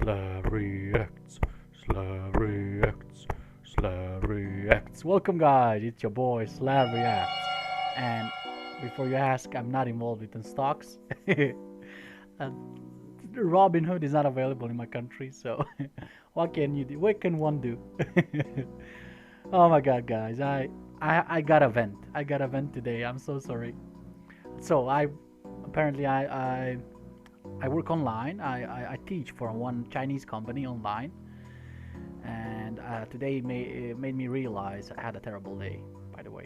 Slav reacts, Slav reacts, Slav reacts. Welcome, guys. It's your boy Slav reacts. And before you ask, I'm not involved with the stocks. uh, Robinhood is not available in my country, so what can you do? What can one do? Oh my God, guys! I got a vent. I got a vent today. I'm so sorry. So I apparently I work online. I teach for one Chinese company online, and today made me realize I had a terrible day. By the way,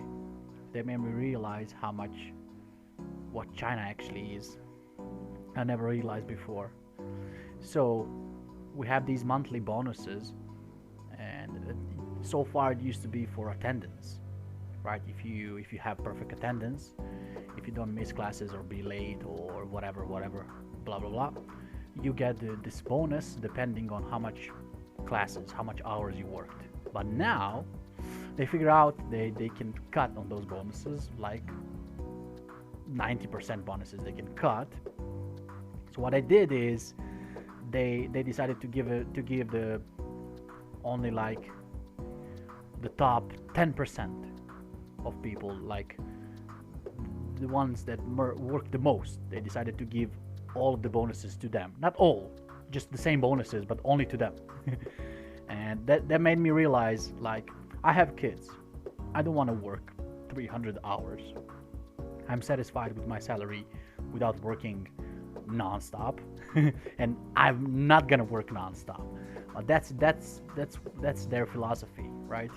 they made me realize how much what China actually is. I never realized before. So we have these monthly bonuses, and so far it used to be for attendance, right? If you have perfect attendance, if you don't miss classes or be late or whatever, blah blah blah, you get this bonus depending on how much classes, how much hours you worked. But now they figure out they can cut on those bonuses, like 90% bonuses they can cut. So what I did is they decided to give the only like the top 10% of people, like the ones that work the most. They decided to give all of the bonuses to them. Not all, just the same bonuses, but only to them. And that made me realize, like, I have kids. I don't want to work 300 hours. I'm satisfied with my salary without working non-stop. And I'm not gonna work non-stop. That's their philosophy, right?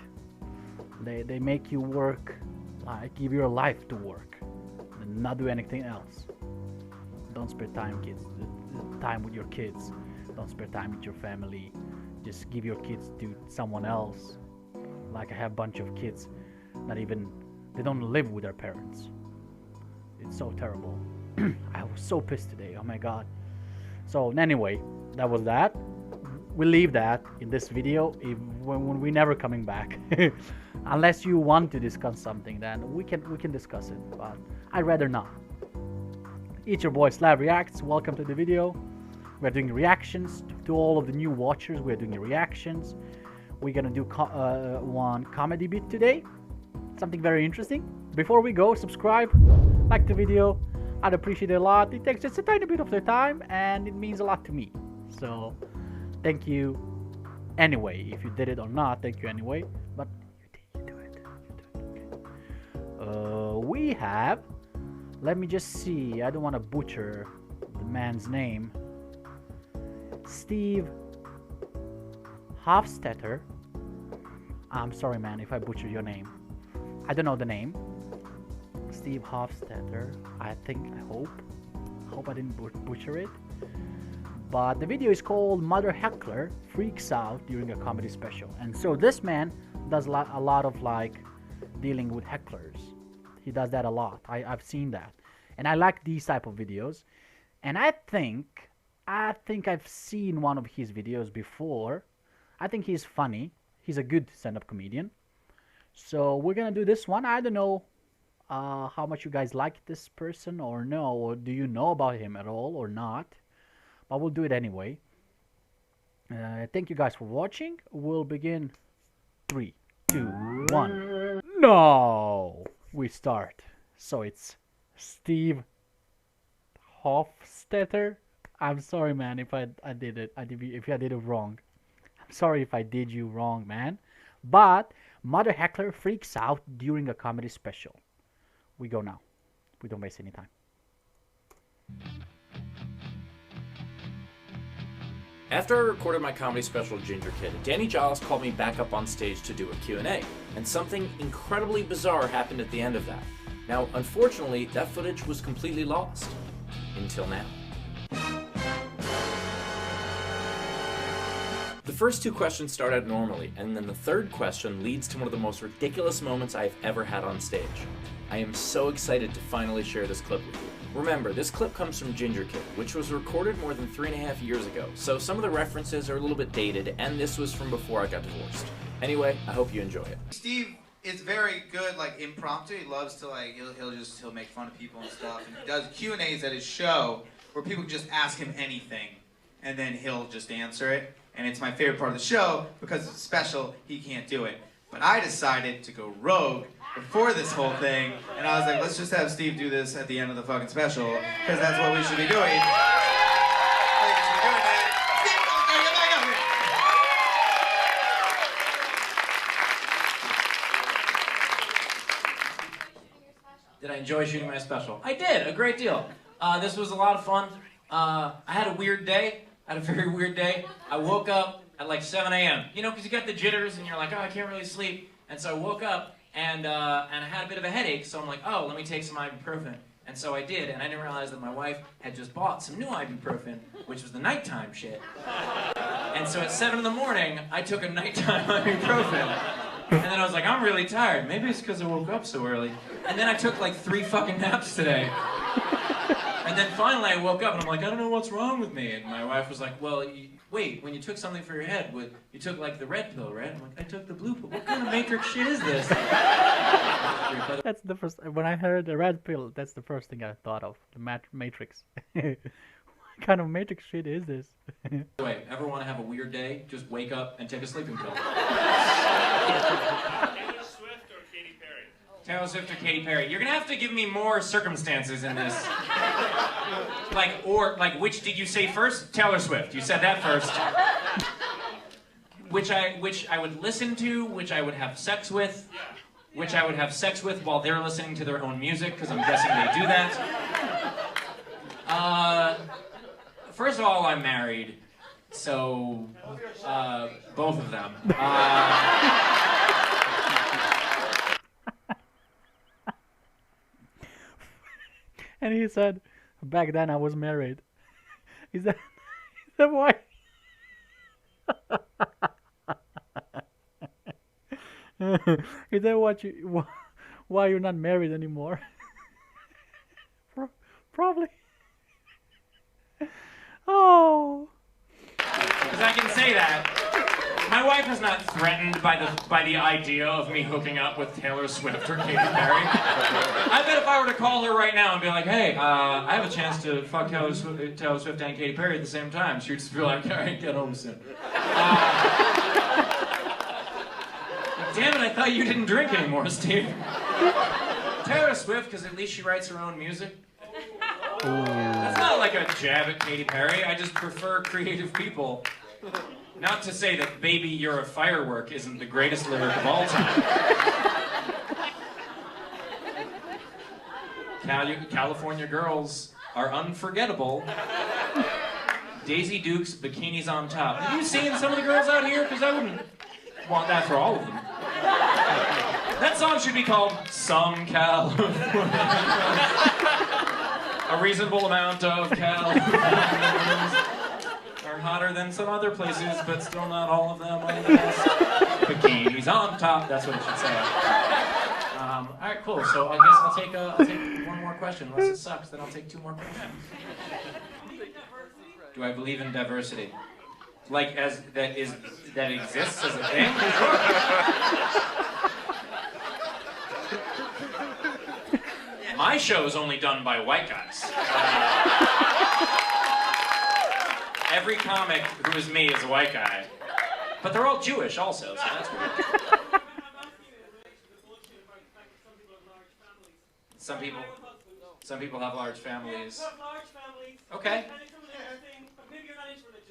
They make you work, like give your life to work and not do anything else. Don't spend time with your kids. Don't spend time with your family. Just give your kids to someone else. Like I have a bunch of kids, they don't live with their parents. It's so terrible. I was so pissed today. Oh my God. So anyway, that was that. We'll leave that in this video when we're never coming back. Unless you want to discuss something, then we can discuss it. But I'd rather not. It's your boy Slav Reacts. Welcome to the video. We're doing reactions to all of the new watchers. We're doing reactions. We're gonna do one comedy bit today. Something very interesting. Before we go, subscribe, like the video. I'd appreciate it a lot. It takes just a tiny bit of the time, and it means a lot to me. So, thank you. Anyway, if you did it or not, thank you anyway. But you do it. Okay. We have. Let me just see. I don't want to butcher the man's name. Steve Hofstetter. I'm sorry, man, if I butcher your name. I don't know the name. Steve Hofstetter. I hope I didn't butcher it. But the video is called Mother Heckler Freaks Out During a Comedy Special. And so this man does a lot of like dealing with hecklers. He does that a lot. I've seen that. And I like these type of videos. And I think I've seen one of his videos before. I think he's funny. He's a good stand-up comedian. So we're gonna do this one. I don't know how much you guys like this person or no, or do you know about him at all or not? But we'll do it anyway. Thank you guys for watching. We'll begin. 3, 2, 1. No, we start. So it's Steve Hofstetter. I'm sorry, man, if I did it. If I did it wrong. I'm sorry if I did you wrong, man. But Mother Heckler freaks out during a comedy special. We go now. We don't waste any time. After I recorded my comedy special Ginger Kid, Danny Giles called me back up on stage to do a Q&A, and something incredibly bizarre happened at the end of that. Now, unfortunately, that footage was completely lost. Until now. The first two questions start out normally, and then the third question leads to one of the most ridiculous moments I've ever had on stage. I am so excited to finally share this clip with you. Remember, this clip comes from Ginger Kid, which was recorded more than 3.5 years ago, so some of the references are a little bit dated, and this was from before I got divorced. Anyway, I hope you enjoy it. Steve is very good, like, impromptu. He loves to, like, he'll make fun of people and stuff, and he does Q&As at his show where people can just ask him anything. and then he'll just answer it. And it's my favorite part of the show because it's special, he can't do it. But I decided to go rogue before this whole thing, and I was like, let's just have Steve do this at the end of the fucking special, because that's what we should be doing. Did I enjoy shooting my special? I did, a great deal. This was a lot of fun. I had a weird day. I had a very weird day. I woke up at like 7 a.m. You know, because you got the jitters and you're like, oh, I can't really sleep. And so I woke up and I had a bit of a headache. So I'm like, oh, let me take some ibuprofen. And so I did, and I didn't realize that my wife had just bought some new ibuprofen, which was the nighttime shit. And so at 7 in the morning, I took a nighttime ibuprofen. And then I was like, I'm really tired. Maybe it's because I woke up so early. And then I took like 3 fucking naps today. And then finally I woke up and I'm like, I don't know what's wrong with me. And my wife was like, well, wait, when you took something for your head, you took like the red pill, right? I'm like, I took the blue pill. What kind of Matrix shit is this? That's the first. When I heard the red pill, that's the first thing I thought of. The Matrix. What kind of Matrix shit is this? Wait, ever want to have a weird day? Just wake up and take a sleeping pill. Taylor Swift or Katy Perry? Taylor Swift or Katy Perry? You're gonna have to give me more circumstances in this. Like, which did you say first? Taylor Swift. You said that first. Which I would listen to, which I would have sex with, which I would have sex with while they're listening to their own music, because I'm guessing they do that. First of all, I'm married, so both of them. And he said, back then I was married. Is that why? Is that why you're not married anymore? Probably. Oh. Because I can say that. My wife is not threatened by the idea of me hooking up with Taylor Swift or Katy Perry. I bet if I were to call her right now and be like, hey, I have a chance to fuck Taylor Swift and Katy Perry at the same time, she'd just be like, all right, get home soon. Damn it, I thought you didn't drink anymore, Steve. Taylor Swift, because at least she writes her own music. That's not like a jab at Katy Perry. I just prefer creative people. Not to say that Baby You're a Firework isn't the greatest lyric of all time. California girls are unforgettable. Daisy Dukes, bikinis on top. Have you seen some of the girls out here? Because I wouldn't want that for all of them. That song should be called Some California. A reasonable amount of Californians are hotter than some other places, but still not all of them are the best. Bikinis on top, that's what it should say. Alright, cool. So I guess I'll take one more question. Unless it sucks, then I'll take 2 more questions. Do I believe in diversity? Like that exists as a thing? My show is only done by white guys. Every comic who is me is a white guy. But they're all Jewish also, so that's weird. Some people have large families. Okay.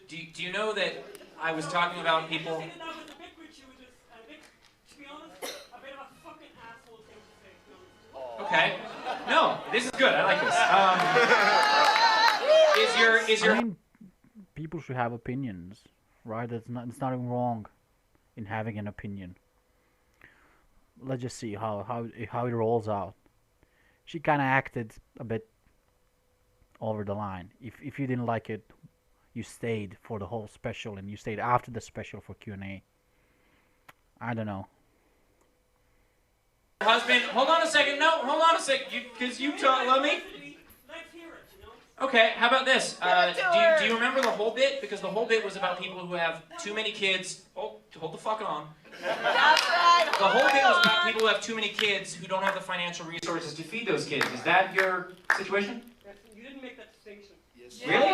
Do you know that I was talking about people... Okay. No, this is good. I like this. I mean, people should have opinions, right? There's nothing wrong in having an opinion. Let's just see how it rolls out. She kind of acted a bit over the line. If you didn't like it, you stayed for the whole special, and you stayed after the special for Q&A. I don't know. Husband, hold on a second. No, hold on a second. Because you love me. Okay, how about this? Do you remember the whole bit? Because the whole bit was about people who have too many kids. Oh, hold the fuck on. That's right. The whole bit was about people who have too many kids who don't have the financial resources to feed those kids. Is that your situation? You didn't make that distinction. Really?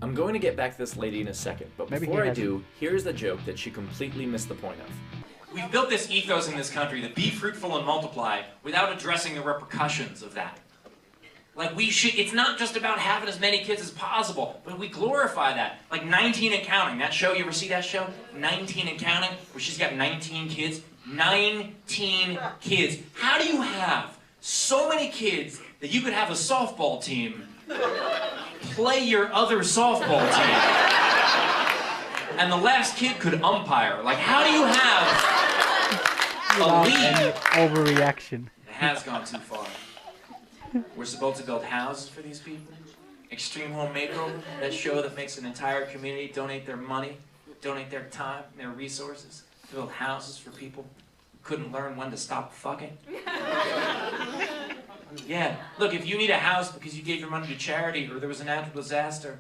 I'm going to get back to this lady in a second, but Maybe before he I hasn't. do, here's the joke that she completely missed the point of. We've built this ethos in this country that be fruitful and multiply without addressing the repercussions of that. Like it's not just about having as many kids as possible, but we glorify that. Like 19 and Counting, that show, you ever see that show? 19 and Counting, where she's got 19 kids? 19 kids. How do you have so many kids that you could have a softball team play your other softball team? And the last kid could umpire. Like, how do you have a league? Overreaction. It has gone too far. We're supposed to build houses for these people. Extreme Home Makeover, that show that makes an entire community donate their money, donate their time, and their resources to build houses for people who couldn't learn when to stop fucking. Yeah, look, if you need a house because you gave your money to charity, or there was a natural disaster,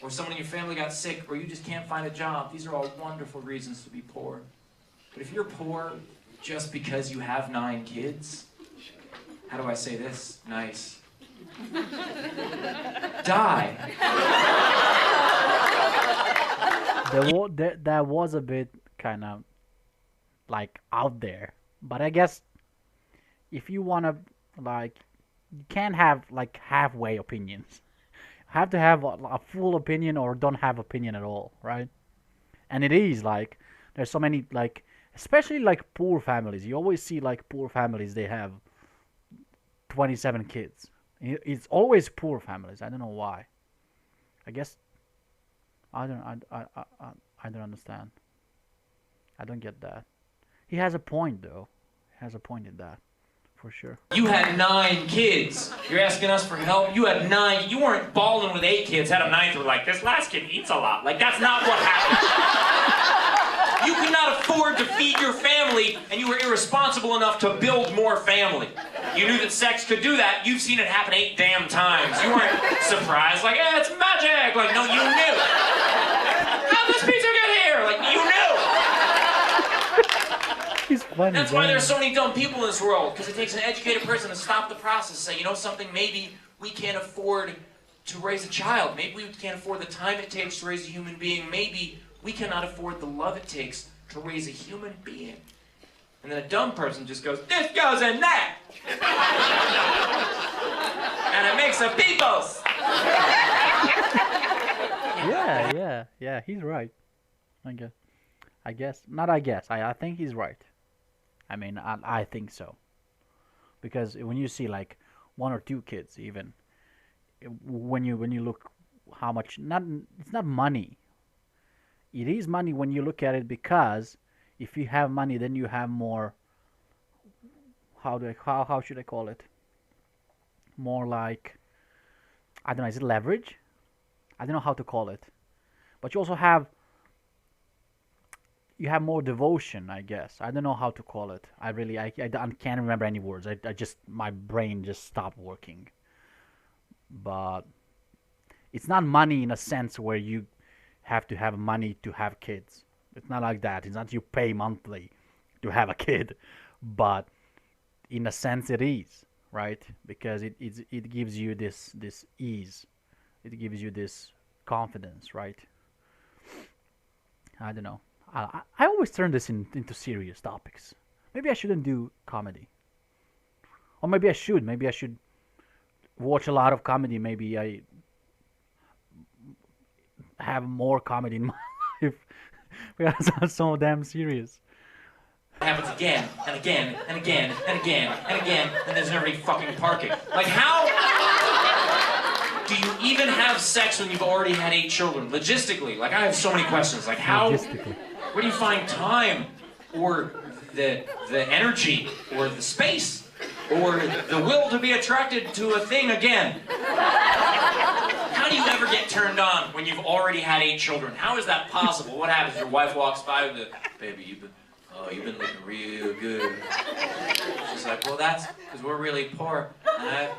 or someone in your family got sick, or you just can't find a job, these are all wonderful reasons to be poor. But if you're poor just because you have 9 kids, how do I say this? Nice. Die. That was a bit kind of like out there, but I guess if you want to, like, you can't have like halfway opinions. You have to have a full opinion or don't have opinion at all, right? And it is like there's so many, like, especially like poor families. You always see like poor families, they have 27 kids. It's always poor families. I don't know why. I guess I don't understand. I don't get that. He has a point though. He has a point in that, for sure. You had 9 kids. You're asking us for help? You had 9. You weren't balling with 8 kids, had a 9th, were like, this last kid eats a lot. Like, that's not what happened. You could not afford to feed your family, and you were irresponsible enough to build more family. You knew that sex could do that. You've seen it happen 8 damn times. You weren't surprised, like, it's magic. Like, no, you knew. How'd this pizza get here? Like, you knew. He's funny. That's why there's so many dumb people in this world, because it takes an educated person to stop the process and say, you know something, maybe we can't afford to raise a child. Maybe we can't afford the time it takes to raise a human being. Maybe we cannot afford the love it takes to raise a human being. And then a dumb person just goes, this goes in that! And it makes a peoples! Yeah, he's right. I think he's right. I mean, I think so. Because when you see like 1 or 2 kids, even when you look how much, it's not money. It is money when you look at it, because if you have money, then you have more. How should I call it? More like, I don't know. Is it leverage? I don't know how to call it. But you also have. You have more devotion, I guess. I don't know how to call it. I can't remember any words. My brain just stopped working. But it's not money in a sense where you have to have money to have kids. It's not like that. It's not you pay monthly to have a kid. But in a sense it is, right? Because it gives you this ease. It gives you this confidence, right? I don't know. I always turn this into serious topics. Maybe I shouldn't do comedy. Or maybe I should. Maybe I should watch a lot of comedy. Maybe I have more comedy in my life. Because I'm so damn serious. It happens again, and again, and again, and again, and again, and there's never any fucking parking. Like, how do you even have sex when you've already had 8 children? Logistically, like, I have so many questions. Like, how... Where do you find time, or the energy, or the space, or the will to be attracted to a thing again? How do you ever get turned on when you've already had 8 children? How is that possible? What happens? Your wife walks by with the, baby, you've been looking real good. She's like, well, that's because we're really poor, and I've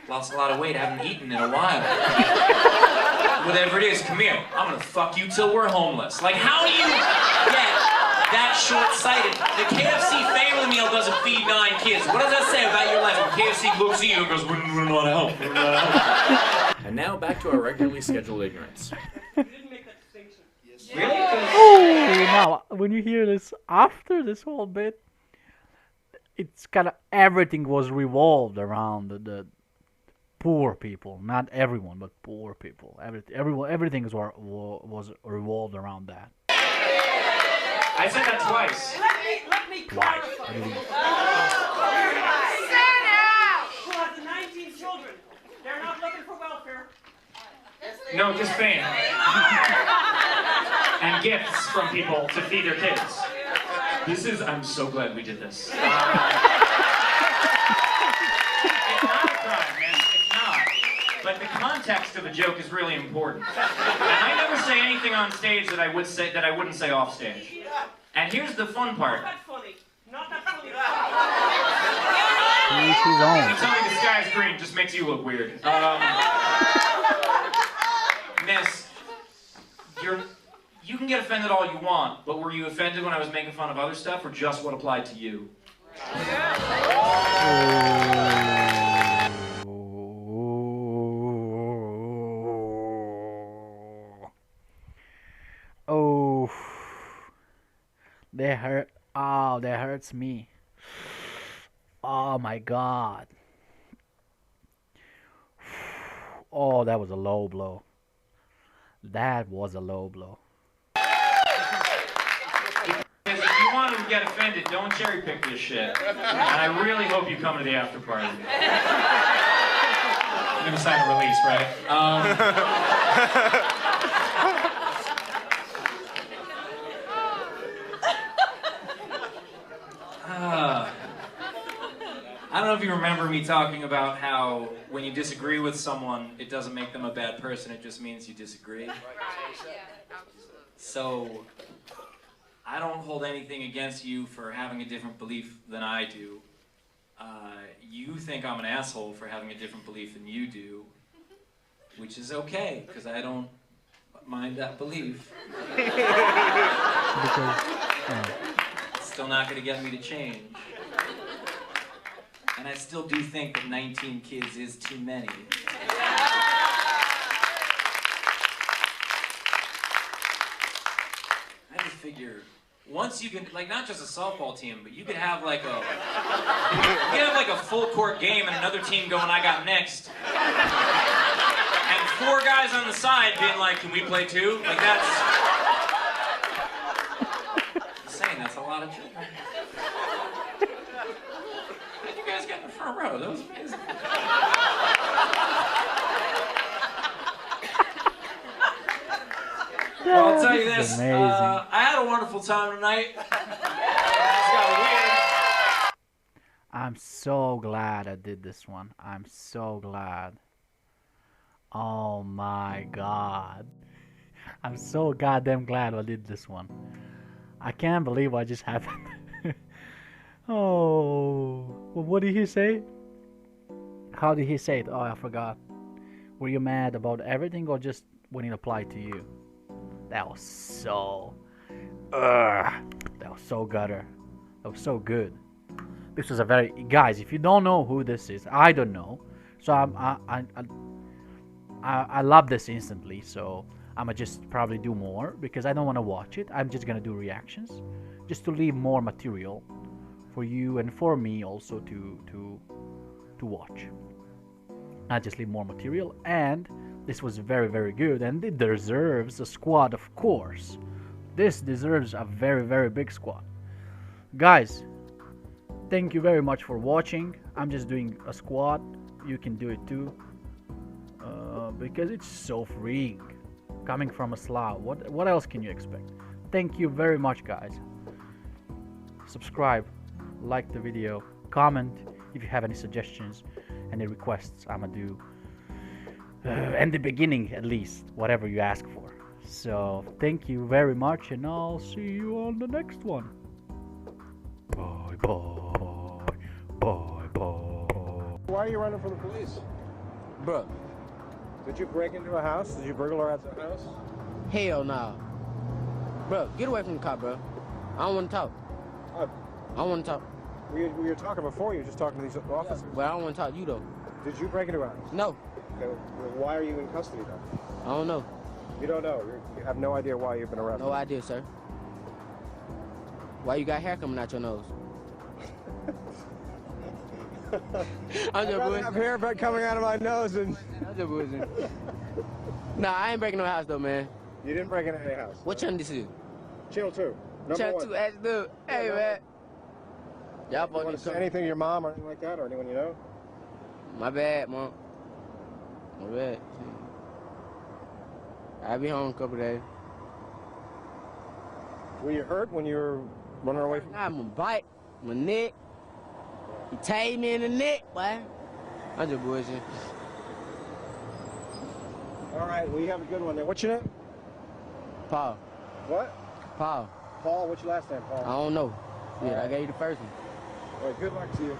lost a lot of weight. I haven't eaten in a while. Whatever it is, come here. I'm gonna fuck you till we're homeless. Like, how do you get that short-sighted? The KFC family meal doesn't feed 9 kids. What does that say about your life? When KFC looks at you and goes, we're not out. We're not out. I And now back to our regularly scheduled ignorance. Really? Oh, now when you hear this after this whole bit, it's kind of everything was revolved around the poor people. Not everyone, but poor people. Everything was revolved around that. I said that twice. Let me clarify. I believe. Who has 19 children? They're not looking for welfare. No, just fame. And gifts from people to feed their kids. I'm so glad we did this. It's not a crime, man. It's not. But the context of a joke is really important. And I never say anything on stage that I wouldn't say off stage. And here's the fun part. Not that funny. Not that funny. He's his own. You tell me the sky's green just makes you look weird. Miss, you can get offended all you want, but were you offended when I was making fun of other stuff, or just what applied to you? Oh, they hurt. Oh, that hurts me. Oh my God. Oh, that was a low blow. That was a low blow. If you want to get offended, don't cherry pick this shit. And I really hope you come to the after party. You're gonna sign a release, right? I don't know if you remember me talking about how when you disagree with someone, it doesn't make them a bad person, it just means you disagree. So, I don't hold anything against you for having a different belief than I do. You think I'm an asshole for having a different belief than you do, which is okay, because I don't mind that belief. It's still not going to get me to change. And I still do think that 19 kids is too many. I just figure, once you can, like, not just a softball team, but you could have like a full court game and another team going, I got next. And 4 guys on the side being like, can we play too? Like, that's, I'm saying that's a lot of children. You guys got in the front row. That was amazing. Well, I'll tell you this. I had a wonderful time tonight. It's got weird. I'm so glad I did this one. I'm so glad. Oh my God. I'm so goddamn glad I did this one. I can't believe what just happened. Oh, well, what did he say? How did he say it? Oh, I forgot. Were you mad about everything or just when it applied to you? That was so... that was so gutter. That was so good. This was a very... Guys, if you don't know who this is, I don't know. So I love this instantly, so I'm gonna just probably do more because I don't want to watch it. I'm just gonna do reactions just to leave more material for you and for me also to watch. Not just leave more material, and this was very, very good, and it deserves a squad, of course. This deserves a very, very big squad. Guys, thank you very much for watching. I'm just doing a squad. You can do it too, because it's so freeing. Coming from a Slav, what else can you expect? Thank you very much, guys. Subscribe, like the video, comment if you have any suggestions, any requests. I'ma do in the beginning at least whatever you ask for. So thank you very much, and I'll see you on the next one. Bye bye bye bye. Why are you running from the police? Bruh, Did you break into a house? Did you burglarize a house? hell nah. Bruh, get away from the car, bruh. I don't want to talk. Uh, I don't want to talk. we were talking before. You were just talking to these officers. But I don't want to talk to you, though. Did you break into a house? No. Okay, well, why are you in custody then? I don't know. You don't know. You have no idea why you've been arrested. No idea, sir. Why you got hair coming out your nose? I'm just I have hair coming out of my nose and... I'm just bullshitting. Nah, I ain't breaking no house though, man. You didn't break into any house. What channel this is? Channel 2. Number Channel 1. 2, ask dude. Hey, man. Y'all You want to say anything to your mom or anything like that, or anyone you know? My bad, Mom. My bad. I'll be home in a couple days. Were you hurt when you were running away from... I'm a bite, my neck. He tied me in the neck, boy. I'm just bullshitting. All right, well, you have a good one there. What's your name? Paul. What? Paul. Paul, what's your last name, Paul? I don't know. Yeah, I right. gave you the first one. All right, good luck to you.